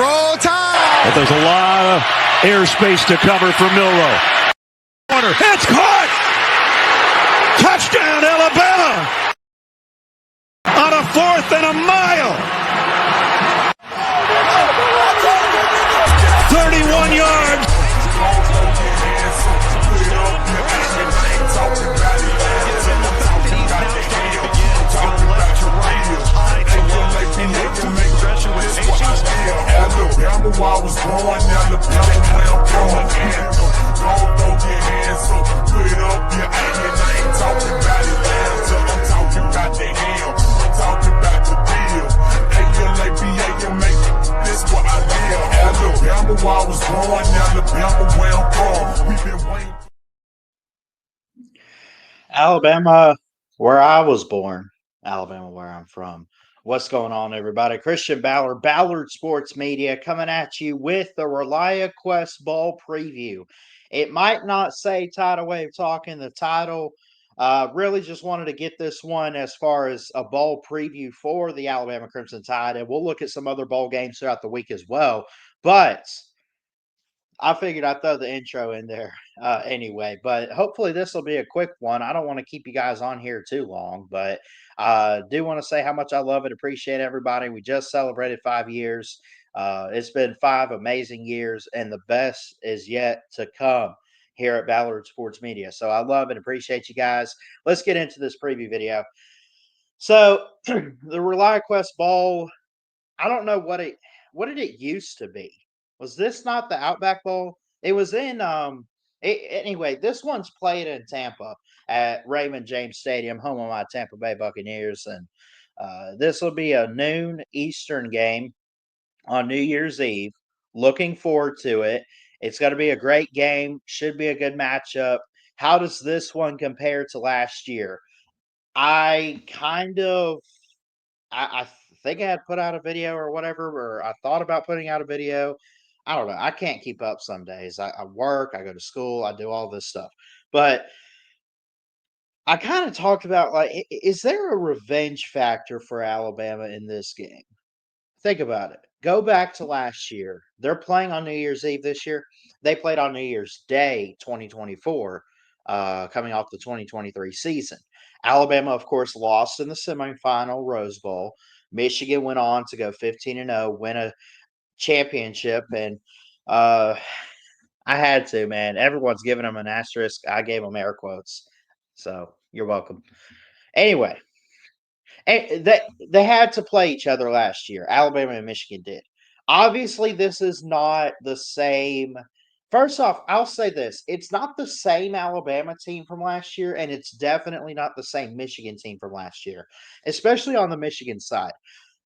Roll time! But there's a lot of airspace to cover for Milroe. Corner. It's caught! Touchdown, Alabama! On a 4th and a mile! 31 yards! Alabama, I was born, Alabama, where I'm from. Don't throw your hands up, put it up, your aim, and I ain't talking about Atlanta, I'm talking about the hell, I'm talking about the deal. A-L-A-B-A-M-A, this what I live. Alabama, I was born, Alabama, where I'm from. We've been waiting. Alabama, where I was born. Alabama, where I'm from. What's going on, everybody? Christian Ballard, Ballard Sports Media, coming at you with the ReliaQuest Bowl preview. It might not say Tidal Wave Talk in the title. Really just wanted to get this one as far as a bowl preview for the Alabama Crimson Tide, and we'll look at some other bowl games throughout the week as well. But I figured I'd throw the intro in there anyway, but hopefully this will be a quick one. I don't want to keep you guys on here too long, but do want to say how much I love and appreciate everybody. We just celebrated 5 years. It's been 5 amazing years, and the best is yet to come here at Ballard Sports Media. So I love and appreciate you guys. Let's get into this preview video. So the ReliaQuest Bowl, I don't know what did it used to be. Was this not the Outback Bowl? It was in anyway, this one's played in Tampa at Raymond James Stadium, home of my Tampa Bay Buccaneers, and this will be a noon Eastern game on New Year's Eve. Looking forward to it. It's going to be a great game. Should be a good matchup. How does this one compare to last year? I think I had put out a video or whatever, or I thought about putting out a video. I don't know. I can't keep up some days. I work, I go to school, I do all this stuff. But I kind of talked about, like, is there a revenge factor for Alabama in this game? Think about it. Go back to last year. They're playing on New Year's Eve this year. They played on New Year's Day 2024, coming off the 2023 season. Alabama, of course, lost in the semifinal Rose Bowl. Michigan went on to go 15-0, win a championship, and I had to, man. Everyone's giving them an asterisk. I gave them air quotes. So you're welcome. Anyway, and they had to play each other last year. Alabama and Michigan did. Obviously, this is not the same. First off, I'll say this. It's not the same Alabama team from last year, and it's definitely not the same Michigan team from last year, especially on the Michigan side.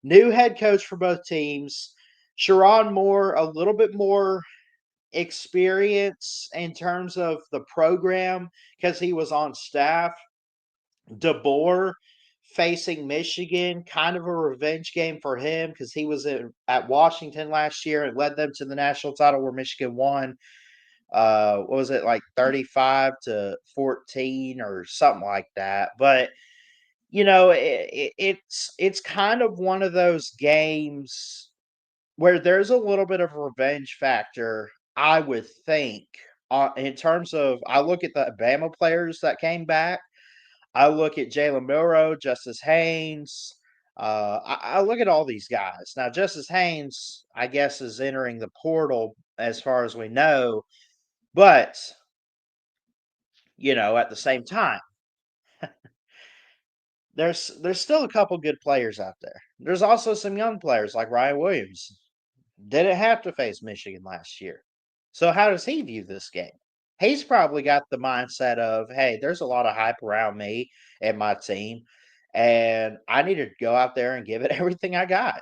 New head coach for both teams. Sharon Moore, a little bit more experience in terms of the program because he was on staff. DeBoer facing Michigan, kind of a revenge game for him because he was at Washington last year and led them to the national title where Michigan won. What was it, like 35-14 or something like that? But it's kind of one of those games where there's a little bit of a revenge factor, I would think, in terms of I look at the Bama players that came back. I look at Jalen Milroe, Justice Haynes. I look at all these guys. Now, Justice Haynes, I guess, is entering the portal as far as we know. But, at the same time, there's still a couple good players out there. There's also some young players like Ryan Williams. Didn't have to face Michigan last year. So how does he view this game? He's probably got the mindset of, hey, there's a lot of hype around me and my team, and I need to go out there and give it everything I got.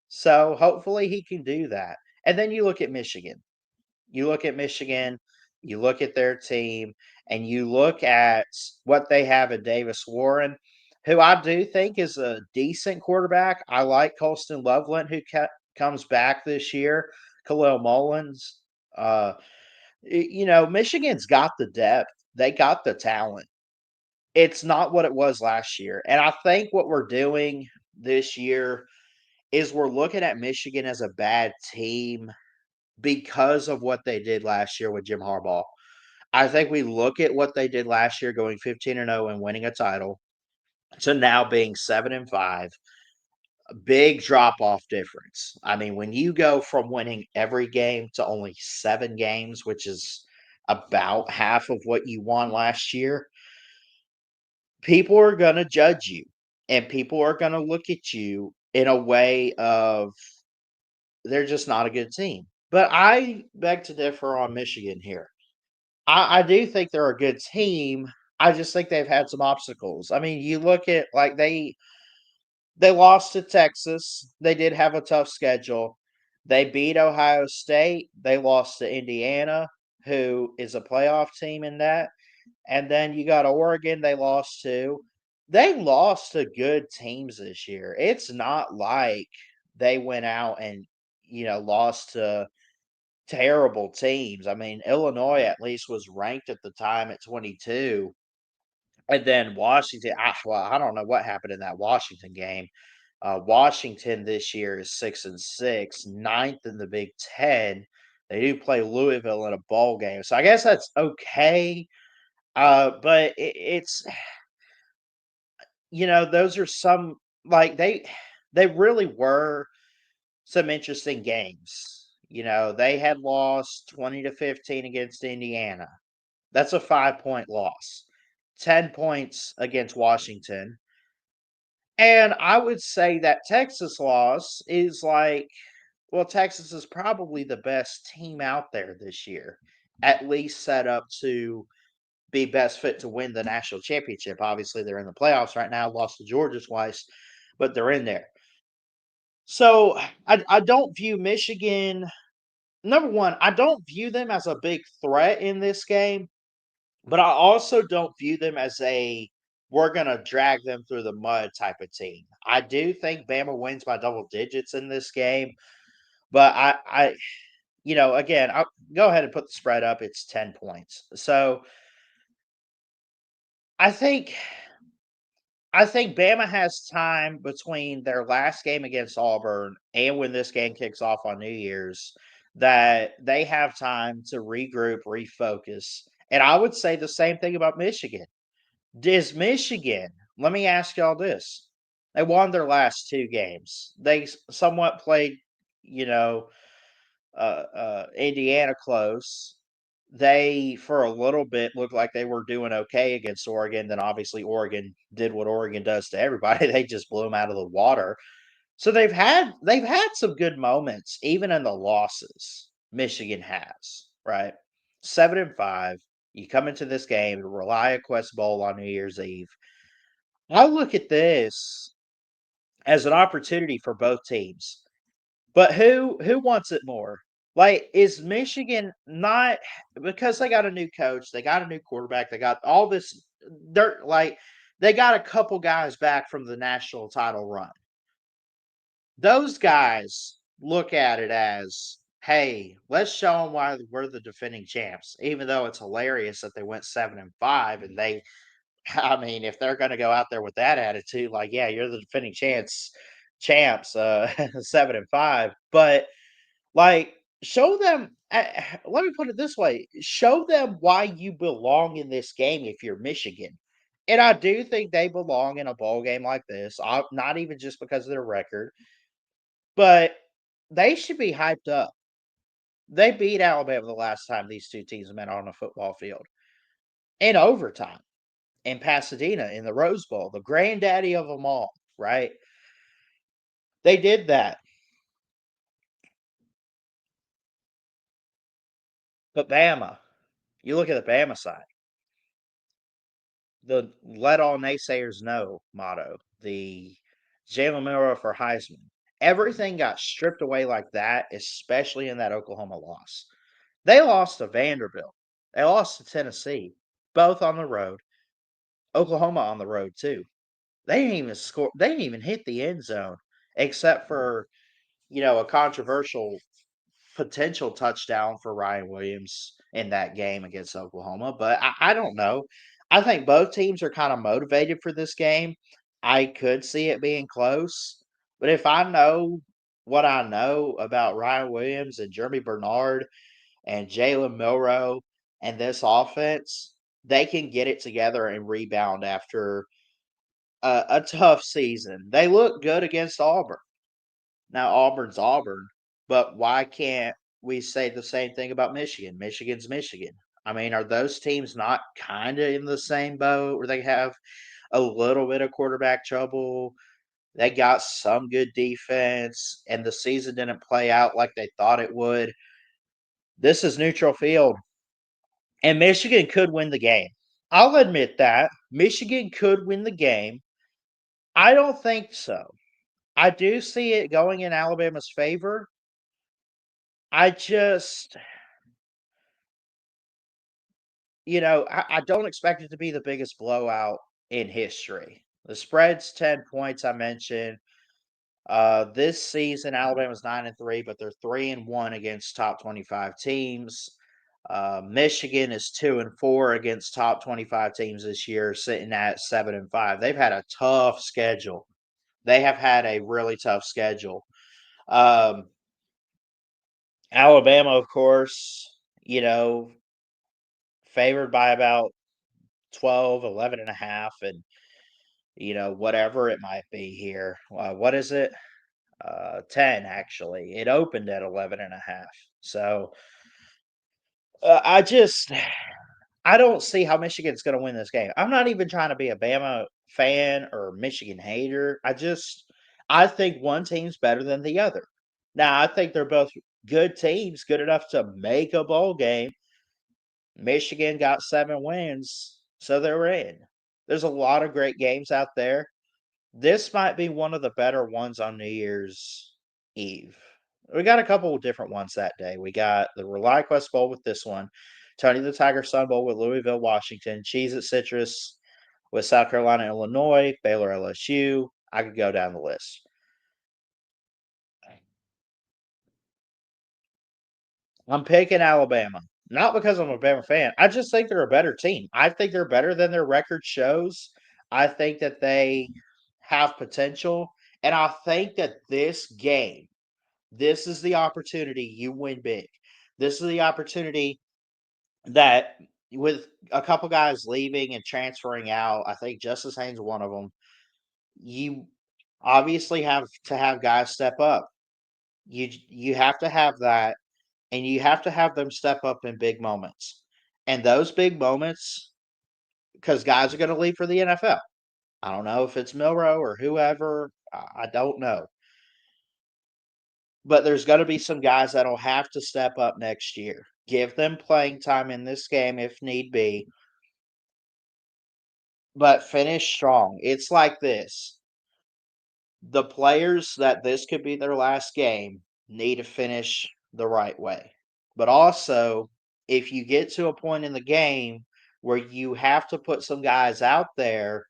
So hopefully he can do that. And then you look at Michigan. You look at Michigan, you look at their team, and you look at what they have in Davis Warren, who I do think is a decent quarterback. I like Colston Loveland, who comes back this year. Khalil Mullins. Michigan's got the depth. They got the talent. It's not what it was last year. And I think what we're doing this year is we're looking at Michigan as a bad team because of what they did last year with Jim Harbaugh. I think we look at what they did last year, going 15-0 and winning a title, to now being 7-5. A big drop off difference. I mean, when you go from winning every game to only 7 games, which is about half of what you won last year, people are going to judge you and people are going to look at you in a way of they're just not a good team. But I beg to differ on Michigan here. I do think they're a good team. I just think they've had some obstacles. I mean, you look at like they lost to Texas. They did have a tough schedule. They beat Ohio State. They lost to Indiana, who is a playoff team in that. And then you got Oregon, they lost to. They lost to good teams this year. It's not like they went out and, lost to terrible teams. I mean, Illinois at least was ranked at the time at 22. And then Washington, I don't know what happened in that Washington game. Washington this year is 6-6, ninth in the Big Ten. They do play Louisville in a bowl game, so I guess that's okay. But it's those are some like they really were some interesting games. They had lost 20-15 against Indiana. That's a 5-point loss. 10 points against Washington. And I would say that Texas loss is like, well, Texas is probably the best team out there this year, at least set up to be best fit to win the national championship. Obviously, they're in the playoffs right now, lost to Georgia twice, but they're in there. So I don't view Michigan, number one, I don't view them as a big threat in this game, but I also don't view them as a we're going to drag them through the mud type of team. I do think Bama wins by double digits in this game, but again, I'll go ahead and put the spread up. It's 10 points. So I think I think Bama has time between their last game against Auburn and when this game kicks off on New Year's that they have time to regroup, refocus. And I would say the same thing about Michigan. Does Michigan, let me ask y'all this. They won their last 2 games. They somewhat played, you know, Indiana close. They, for a little bit, looked like they were doing okay against Oregon. Then obviously Oregon did what Oregon does to everybody. They just blew them out of the water. So they've had some good moments, even in the losses. Michigan has, right? 7-5. You come into this game, the ReliaQuest Bowl on New Year's Eve. I look at this as an opportunity for both teams. But who wants it more? Like, is Michigan not because they got a new coach, they got a new quarterback, they got all this dirt like they got a couple guys back from the national title run. Those guys look at it as, hey, let's show them why we're the defending champs, even though it's hilarious that they went 7-5 and they I mean, if they're going to go out there with that attitude, like, yeah, you're the defending champs, 7-5, but like, show them. Let me put it this way: show them why you belong in this game. If you're Michigan, and I do think they belong in a bowl game like this. Not even just because of their record, but they should be hyped up. They beat Alabama the last time these two teams met on a football field in overtime in Pasadena in the Rose Bowl, the granddaddy of them all, right? They did that. But Bama, you look at the Bama side, the let all naysayers know motto, the Jalen Milroe for Heisman. Everything got stripped away like that, especially in that Oklahoma loss. They lost to Vanderbilt. They lost to Tennessee, both on the road. Oklahoma on the road too. They didn't even score. They didn't even hit the end zone, except for a controversial potential touchdown for Ryan Williams in that game against Oklahoma. But I don't know. I think both teams are kind of motivated for this game. I could see it being close But if I know what I know about Ryan Williams and Jeremy Bernard and Jalen Milroe and this offense, they can get it together and rebound after a tough season. They look good against Auburn. Now, Auburn's Auburn, but why can't we say the same thing about Michigan? Michigan's Michigan. I mean, are those teams not kind of in the same boat where they have a little bit of quarterback trouble? They got some good defense, and the season didn't play out like they thought it would. This is neutral field, and Michigan could win the game. I'll admit that. Michigan could win the game. I don't think so. I do see it going in Alabama's favor. I just, I don't expect it to be the biggest blowout in history. The spread's 10 points, I mentioned. This season, Alabama's 9-3, but they're 3-1 against top 25 teams. Michigan is 2-4 against top 25 teams this year, sitting at 7-5. They've had a tough schedule. They have had a really tough schedule. Alabama, of course, favored by about 12, 11 and a half, and whatever it might be here. What is it? 10 actually. It opened at 11 and a half. So I don't see how Michigan's going to win this game. I'm not even trying to be a Bama fan or Michigan hater. I think one team's better than the other. Now, I think they're both good teams, good enough to make a bowl game. Michigan got 7 wins, so they're in. There's a lot of great games out there. This might be one of the better ones on New Year's Eve. We got a couple of different ones that day. We got the ReliaQuest Bowl with this one, Tony the Tiger Sun Bowl with Louisville, Washington, Cheez-It Citrus with South Carolina, Illinois, Baylor, LSU. I could go down the list. I'm picking Alabama. Not because I'm a Bama fan. I just think they're a better team. I think they're better than their record shows. I think that they have potential. And I think that this game, this is the opportunity you win big. This is the opportunity that with a couple guys leaving and transferring out, I think Justice Haynes one of them, you obviously have to have guys step up. You have to have that, and you have to have them step up in big moments. And those big moments, because guys are going to leave for the NFL. I don't know if it's Milroe or whoever. I don't know. But there's going to be some guys that'll have to step up next year. Give them playing time in this game if need be, but finish strong. It's like this. The players that this could be their last game need to finish the right way. But also, if you get to a point in the game where you have to put some guys out there,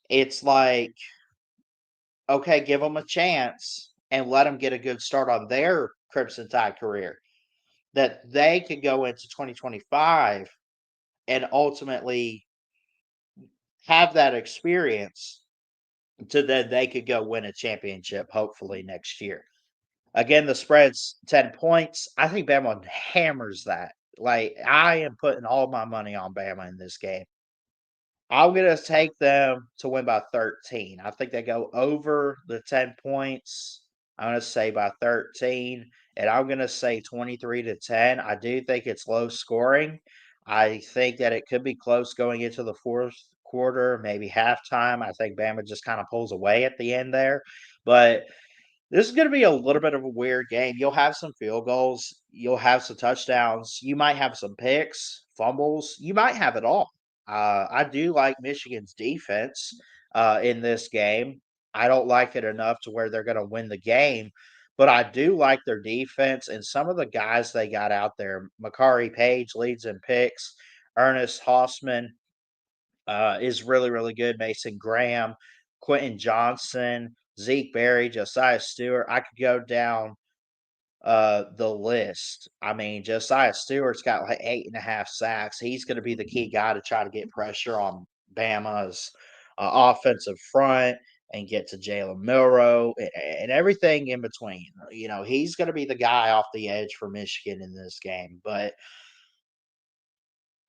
it's like, okay, give them a chance and let them get a good start on their Crimson Tide career. That they could go into 2025 and ultimately have that experience to then they could go win a championship hopefully next year. Again, the spread's 10 points. I think Bama hammers that. Like, I am putting all my money on Bama in this game. I'm going to take them to win by 13. I think they go over the 10 points. I'm going to say by 13, and I'm going to say 23-10. I do think it's low scoring. I think that it could be close going into the fourth quarter, maybe halftime. I think Bama just kind of pulls away at the end there. But this is going to be a little bit of a weird game. You'll have some field goals. You'll have some touchdowns. You might have some picks, fumbles. You might have it all. I do like Michigan's defense in this game. I don't like it enough to where they're going to win the game, but I do like their defense and some of the guys they got out there. Makari Page leads in picks. Ernest Hausman is really, really good. Mason Graham, Quentin Johnson, Zeke Berry, Josiah Stewart. I could go down the list. I mean, Josiah Stewart's got like 8.5 sacks. He's going to be the key guy to try to get pressure on Bama's offensive front. and get to Jalen Milroe and everything in between. He's going to be the guy off the edge for Michigan in this game. But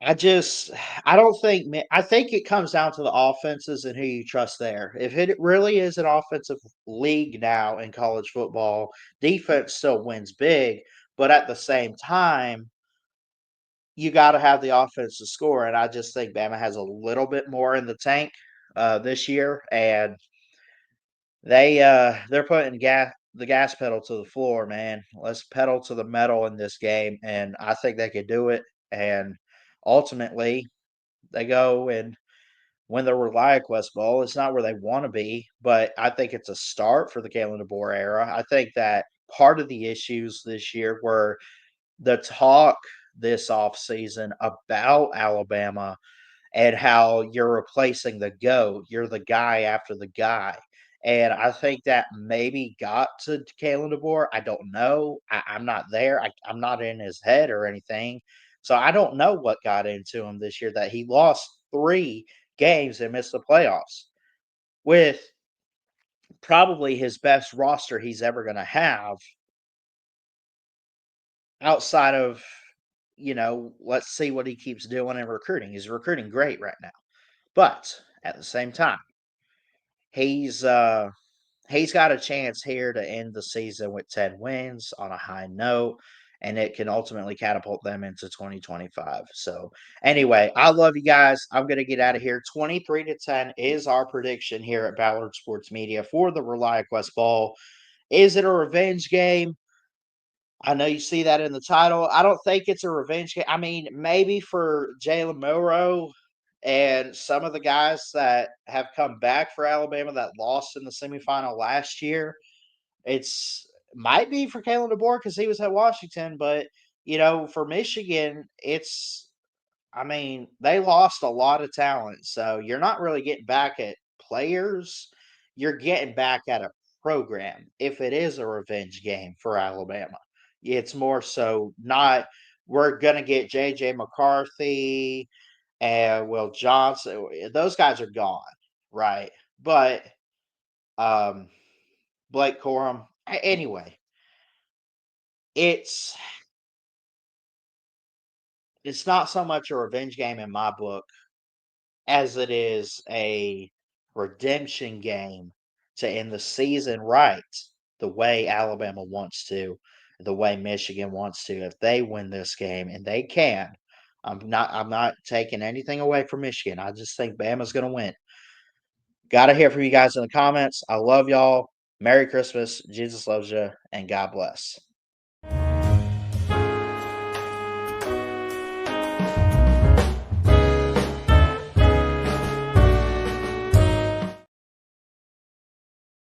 I just, I don't think, I think it comes down to the offenses and who you trust there. If it really is an offensive league now in college football, defense still wins big. But at the same time, you got to have the offense to score. And I just think Bama has a little bit more in the tank this year. And they're putting the gas pedal to the floor, man. Let's pedal to the metal in this game, and I think they could do it. And ultimately, they go and win the ReliaQuest Bowl. It's not where they want to be, but I think it's a start for the Kalen DeBoer era. I think that part of the issues this year were the talk this offseason about Alabama and how you're replacing the GOAT. You're the guy after the guy. And I think that maybe got to Kalen DeBoer. I don't know. I'm not there. I'm not in his head or anything. So I don't know what got into him this year that he lost 3 games and missed the playoffs with probably his best roster he's ever going to have outside of, let's see what he keeps doing in recruiting. He's recruiting great right now. But at the same time, he's got a chance here to end the season with 10 wins on a high note, and it can ultimately catapult them into 2025. So, anyway, I love you guys. I'm going to get out of here. 23-10 is our prediction here at Ballard Sports Media for the ReliaQuest Bowl. Is it a revenge game? I know you see that in the title. I don't think it's a revenge game. I mean, maybe for Jalen Milroe and some of the guys that have come back for Alabama that lost in the semifinal last year. It's might be for Kalen DeBoer because he was at Washington, but for Michigan, I mean, they lost a lot of talent. So you're not really getting back at players. You're getting back at a program if it is a revenge game for Alabama. It's more so not we're going to get J.J. McCarthy and Will Johnson. Those guys are gone, right? But Blake Corum. Anyway, it's not so much a revenge game in my book as it is a redemption game to end the season right the way Alabama wants to, the way Michigan wants to. If they win this game, and they can, I'm not taking anything away from Michigan. I just think Bama's going to win. Got to hear from you guys in the comments. I love y'all. Merry Christmas. Jesus loves you, and God bless.